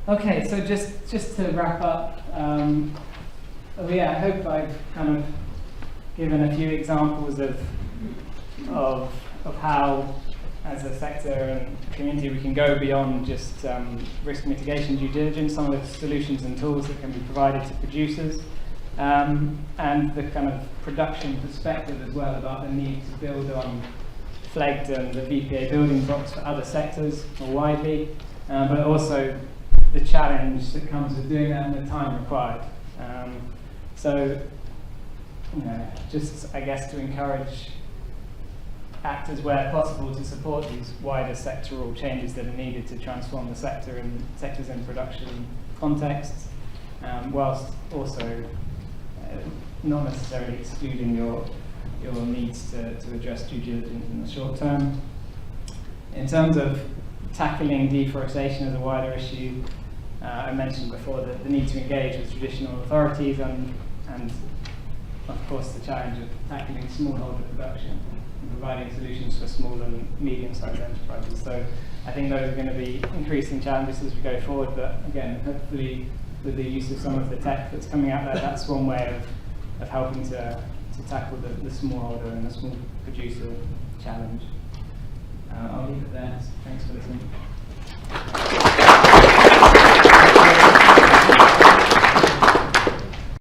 Okay, so just to wrap up, I hope I've kind of given a few examples of how, as a sector and community, we can go beyond just risk mitigation due diligence, some of the solutions and tools that can be provided to producers, and the kind of production perspective as well about the need to build on FLEGT and the VPA building blocks for other sectors more widely, but also the challenge that comes with doing that and the time required. So, just I guess to encourage actors where possible to support these wider sectoral changes that are needed to transform the sector and sectors in production contexts, whilst also not necessarily excluding your needs to address due diligence in the short term. In terms of tackling deforestation as a wider issue, I mentioned before the need to engage with traditional authorities and of course the challenge of tackling smallholder production and providing solutions for small and medium-sized enterprises. So I think those are going to be increasing challenges as we go forward, but again, hopefully with the use of some of the tech that's coming out there, that's one way of helping to tackle the smallholder and the small producer challenge.